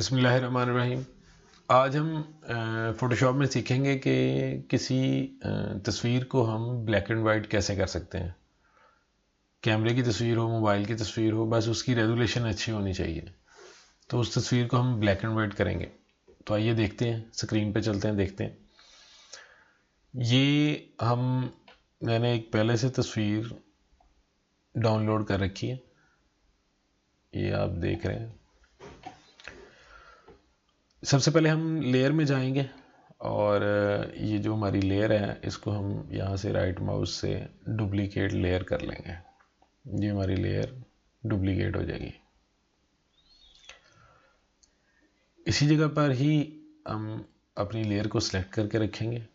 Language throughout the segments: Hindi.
बिस्मिल्लाहिर्रहमानिर्रहीम। आज हम फ़ोटोशॉप में सीखेंगे कि किसी तस्वीर को हम ब्लैक एंड वाइट कैसे कर सकते हैं। कैमरे की तस्वीर हो, मोबाइल की तस्वीर हो, बस उसकी रेजोल्यूशन अच्छी होनी चाहिए, तो उस तस्वीर को हम ब्लैक एंड वाइट करेंगे। तो आइए देखते हैं, स्क्रीन पे चलते हैं, देखते हैं। ये मैंने एक पहले से तस्वीर डाउनलोड कर रखी है, ये आप देख रहे हैं। सबसे पहले हम लेयर में जाएंगे और ये जो हमारी लेयर है इसको हम यहाँ से राइट माउस से डुप्लीकेट लेयर कर लेंगे। ये हमारी लेयर डुप्लीकेट हो जाएगी। इसी जगह पर ही हम अपनी लेयर को सिलेक्ट करके रखेंगे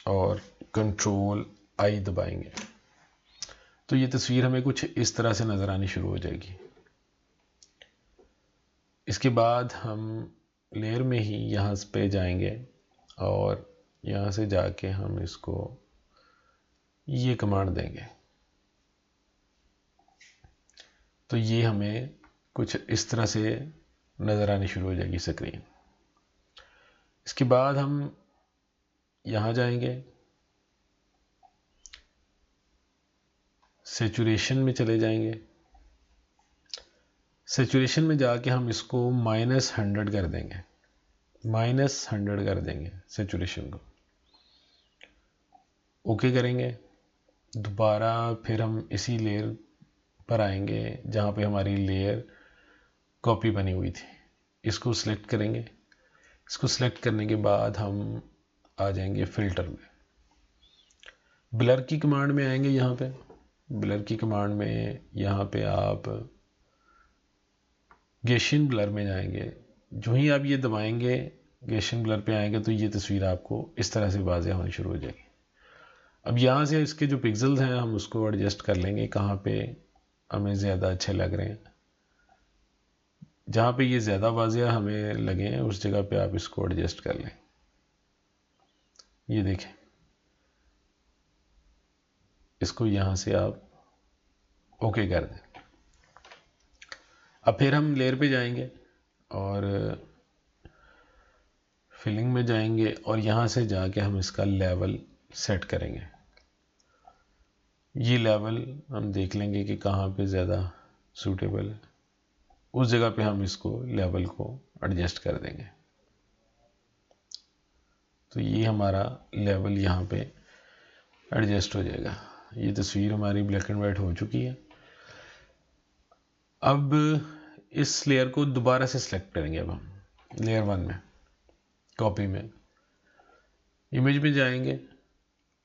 और कंट्रोल आई दबाएंगे, तो ये तस्वीर हमें कुछ इस तरह से नज़र आनी शुरू हो जाएगी। इसके बाद हम लेयर में ही यहाँ पे जाएंगे और यहाँ से जाके हम इसको ये कमांड देंगे, तो ये हमें कुछ इस तरह से नज़र आनी शुरू हो जाएगी स्क्रीन। इसके बाद हम यहाँ जाएंगे, सैचुरेशन में चले जाएंगे। सैचुरेशन में जाके हम इसको -100 कर देंगे, -100 कर देंगे सैचुरेशन को। ओके करेंगे। दोबारा फिर हम इसी लेयर पर आएंगे जहाँ पे हमारी लेयर कॉपी बनी हुई थी, इसको सिलेक्ट करेंगे। इसको सिलेक्ट करने के बाद हम आ जाएंगे फ़िल्टर में, ब्लर की कमांड में आएंगे। यहाँ पे ब्लर की कमांड में यहाँ पे आप गैशियन ब्लर में जाएंगे। जो ही आप ये दबाएंगे, गैशियन ब्लर पे आएंगे, तो ये तस्वीर आपको इस तरह से वाज़ेह होनी शुरू हो जाएगी। अब यहाँ से इसके जो पिक्सल्स हैं हम उसको एडजस्ट कर लेंगे, कहाँ पे हमें ज़्यादा अच्छे लग रहे हैं। जहाँ पे ये ज़्यादा वाज़ेह हमें लगे उस जगह पे आप इसको एडजस्ट कर लें। ये देखें, इसको यहाँ से आप ओके कर दें। अब फिर हम लेयर पे जाएंगे और फिलिंग में जाएंगे और यहाँ से जाके हम इसका लेवल सेट करेंगे। ये लेवल हम देख लेंगे कि कहाँ पे ज़्यादा सूटेबल है, उस जगह पे हम इसको लेवल को एडजस्ट कर देंगे। तो ये हमारा लेवल यहाँ पे एडजस्ट हो जाएगा। ये तस्वीर हमारी ब्लैक एंड वाइट हो चुकी है। अब इस लेयर को दोबारा से सिलेक्ट करेंगे। अब हम लेयर 1 में कॉपी में इमेज में जाएंगे,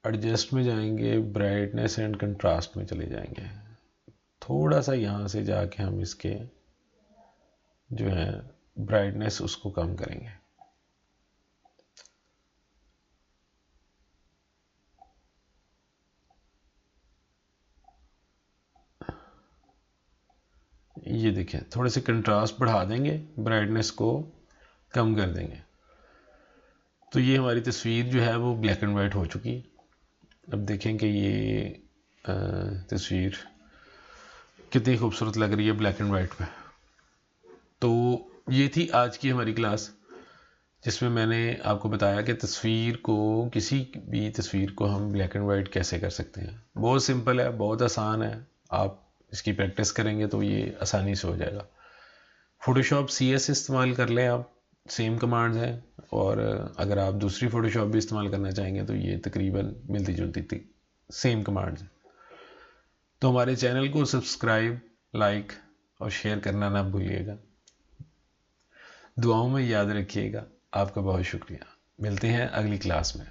एडजस्ट में जाएंगे, ब्राइटनेस एंड कंट्रास्ट में चले जाएंगे। थोड़ा सा यहाँ से जाके हम इसके जो है ब्राइटनेस उसको कम करेंगे। ये देखें, थोड़े से कंट्रास्ट बढ़ा देंगे, ब्राइटनेस को कम कर देंगे, तो ये हमारी तस्वीर जो है वो ब्लैक एंड वाइट हो चुकी है। अब देखें कि ये तस्वीर कितनी खूबसूरत लग रही है ब्लैक एंड वाइट पे। तो ये थी आज की हमारी क्लास, जिसमें मैंने आपको बताया कि तस्वीर को, किसी भी तस्वीर को हम ब्लैक एंड वाइट कैसे कर सकते हैं। बहुत सिंपल है, बहुत आसान है। आप इसकी प्रैक्टिस करेंगे तो ये आसानी से हो जाएगा। फ़ोटोशॉप CS इस्तेमाल कर लें आप, सेम कमांड्स हैं, और अगर आप दूसरी फ़ोटोशॉप भी इस्तेमाल करना चाहेंगे तो ये तकरीबन मिलती जुलती सेम कमांड्स हैं। तो हमारे चैनल को सब्सक्राइब, लाइक और शेयर करना ना भूलिएगा। दुआओं में याद रखिएगा। आपका बहुत शुक्रिया। मिलते हैं अगली क्लास में।